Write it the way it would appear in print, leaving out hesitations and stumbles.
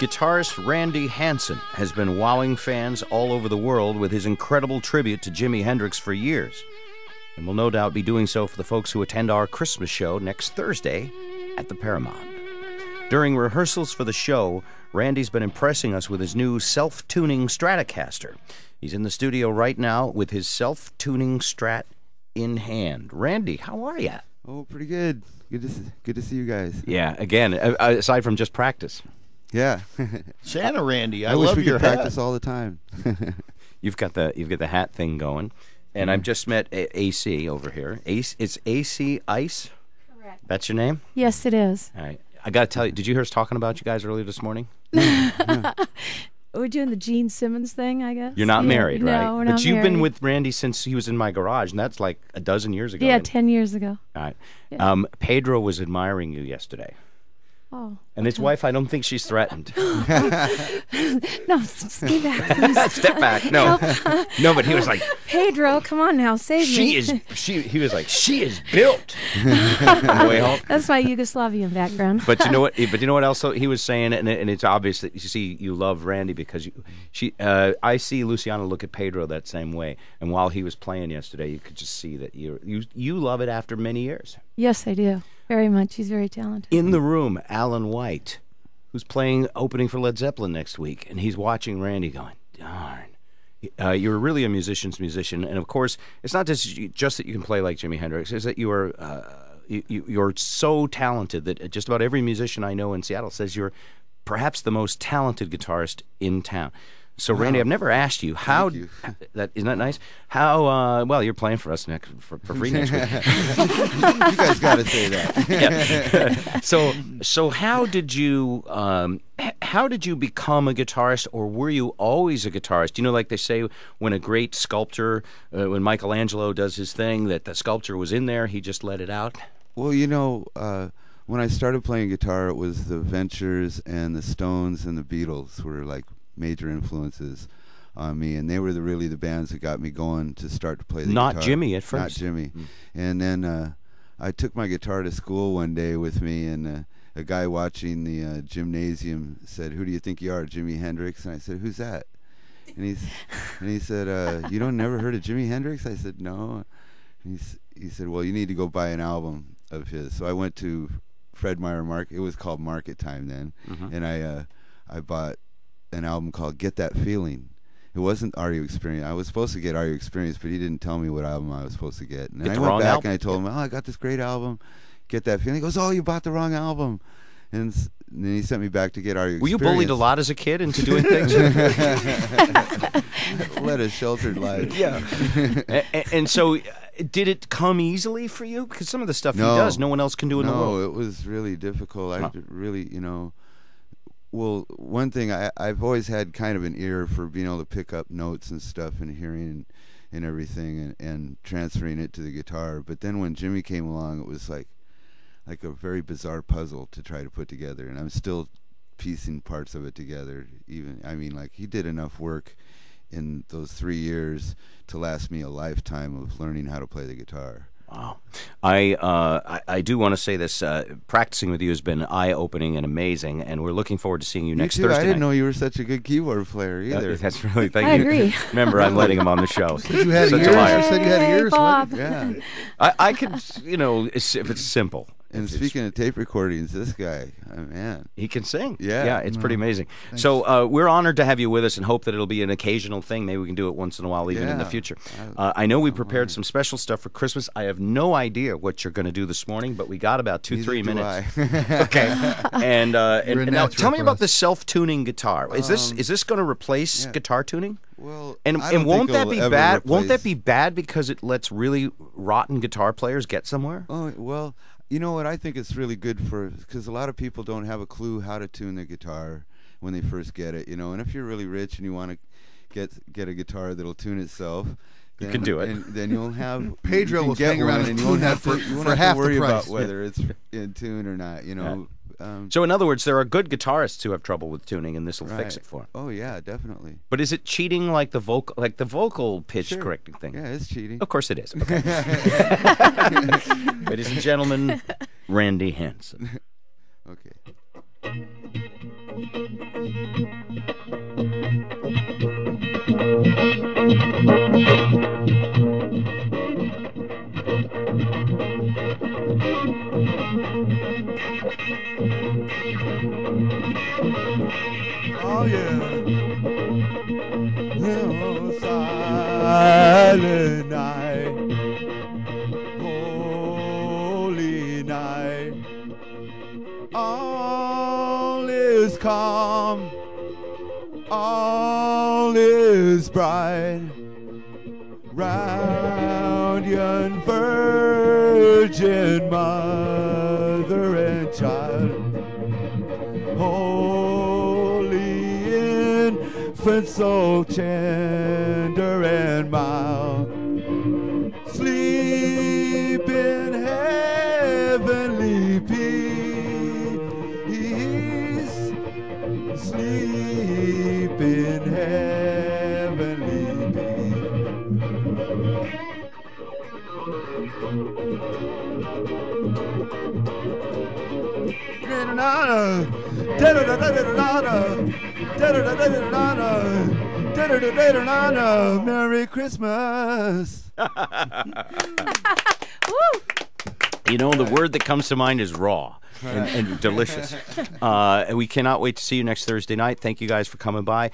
Guitarist Randy Hansen has been wowing fans all over the world with his incredible tribute to Jimi Hendrix for years, and will no doubt be doing so for the folks who attend our Christmas show next Thursday at the Paramount. During rehearsals for the show, Randy's been impressing us with his new self-tuning Stratocaster. He's in the studio right now with his self-tuning Strat in hand. Randy, how are you? Oh, pretty good. Good to see you guys. Yeah, again, aside from just practice. Yeah. Santa Randy, I love wish we your could practice all the time. You've got the hat thing going, and I've just met AC over here. It's AC Ice. Correct. That's your name? Yes, it is. All right. I got to tell you, did you hear us talking about you guys earlier this morning? We're doing the Gene Simmons thing, I guess. You're not married, right? No, we're not But you've married. been with Randy since he was in my garage, and that's like a dozen years ago. Yeah, 10 years ago. All right. Yeah. Pedro was admiring you yesterday. Oh. And his wife, I don't think she's threatened. No, stay back, please. Step back. No. No, but he was like, Pedro, come on now, save me. he was like, she is built. On the way home. That's my Yugoslavian background. But you know what? But you know what else he was saying, and it's obvious that you see you love Randy because I see Luciano look at Pedro that same way, and while he was playing yesterday, you could just see that you love it after many years. Yes, I do. Very much. He's very talented. In the room, Alan White, who's playing opening for Led Zeppelin next week, and he's watching Randy going, darn. You're really a musician's musician, and of course, it's not just that you can play like Jimi Hendrix. It's that you're so talented that just about every musician I know in Seattle says you're perhaps the most talented guitarist in town. So, Randy, I've never asked you how. Thank you. Isn't that nice? How? Well, you're playing for us for free next week. You guys got to say that. Yeah. So how did you become a guitarist, or were you always a guitarist? You know, like they say, when a great sculptor, when Michelangelo does his thing, that the sculpture was in there, he just let it out. Well, you know, when I started playing guitar, it was the Ventures and the Stones and the Beatles were like major influences on me, and they were really the bands that got me going to start to play the guitar. Not Jimmy at first. Not Jimmy. And then I took my guitar to school one day with me, and a guy watching the gymnasium said, "Who do you think you are, Jimi Hendrix?" And I said, "Who's that?" And he said, "You don't never heard of Jimi Hendrix?" I said, "No." And he said, "Well, you need to go buy an album of his." So I went to Fred Meyer Market. It was called Market Time then, and I bought an album called Get That Feeling. It wasn't Are You Experience. I was supposed to get Are You Experience, but he didn't tell me what album I was supposed to get. And I went back and I told him, "Oh, I got this great album, Get That Feeling." He goes, "Oh, you bought the wrong album." And then he sent me back to get Are You Experience. Were you bullied a lot as a kid into doing things? Led a sheltered life. Yeah. And so, did it come easily for you? Because some of the stuff he does, no one else can do in the world. No, it was really difficult. I really, well, one thing, I've always had kind of an ear for being able to pick up notes and stuff and hearing and everything and transferring it to the guitar. But then when Jimmy came along, it was like a very bizarre puzzle to try to put together. And I'm still piecing parts of it together. He did enough work in those 3 years to last me a lifetime of learning how to play the guitar. Wow. I do want to say this. Practicing with you has been eye-opening and amazing, and we're looking forward to seeing you next Thursday I didn't night. know you were such a good keyboard player either. That's really, thank I you. agree. Remember, I'm letting him on the show. You had Such ears. a liar. You said you had ears. Bob. Yeah. I could, if it's simple. And speaking of tape recordings, this guy, man. He can sing. Yeah. Yeah, it's pretty amazing. Thanks. So we're honored to have you with us and hope that it'll be an occasional thing. Maybe we can do it once in a while, even in the future. I know we prepared some special stuff for Christmas. I have no idea what you're going to do this morning, but we got about 2-3 minutes. Okay. And now tell me about the self-tuning guitar. Is this going to replace guitar tuning? Well, and won't that be bad? Won't that be bad because it lets really rotten guitar players get somewhere? Oh, well, you know what? I think it's really good because a lot of people don't have a clue how to tune their guitar when they first get it, And if you're really rich and you want to get a guitar that'll tune itself, you can do it. And then you'll have Pedro will hang around and you won't have to worry about whether it's in tune or not. So in other words, there are good guitarists who have trouble with tuning, and this will fix it for them. Oh yeah, definitely. But is it cheating like the vocal pitch correcting thing? Yeah, it's cheating. Of course it is. Okay. Ladies and gentlemen, Randy Hansen. Okay. Oh yeah. Oh, silent night, holy night. All is calm, all is bright. Round yon virgin mother and child. Holy infant, so tender and mild, sleep in heavenly peace, sleep in heavenly peace. Merry Christmas. You know, the word that comes to mind is raw and delicious. And we cannot wait to see you next Thursday night. Thank you guys for coming by.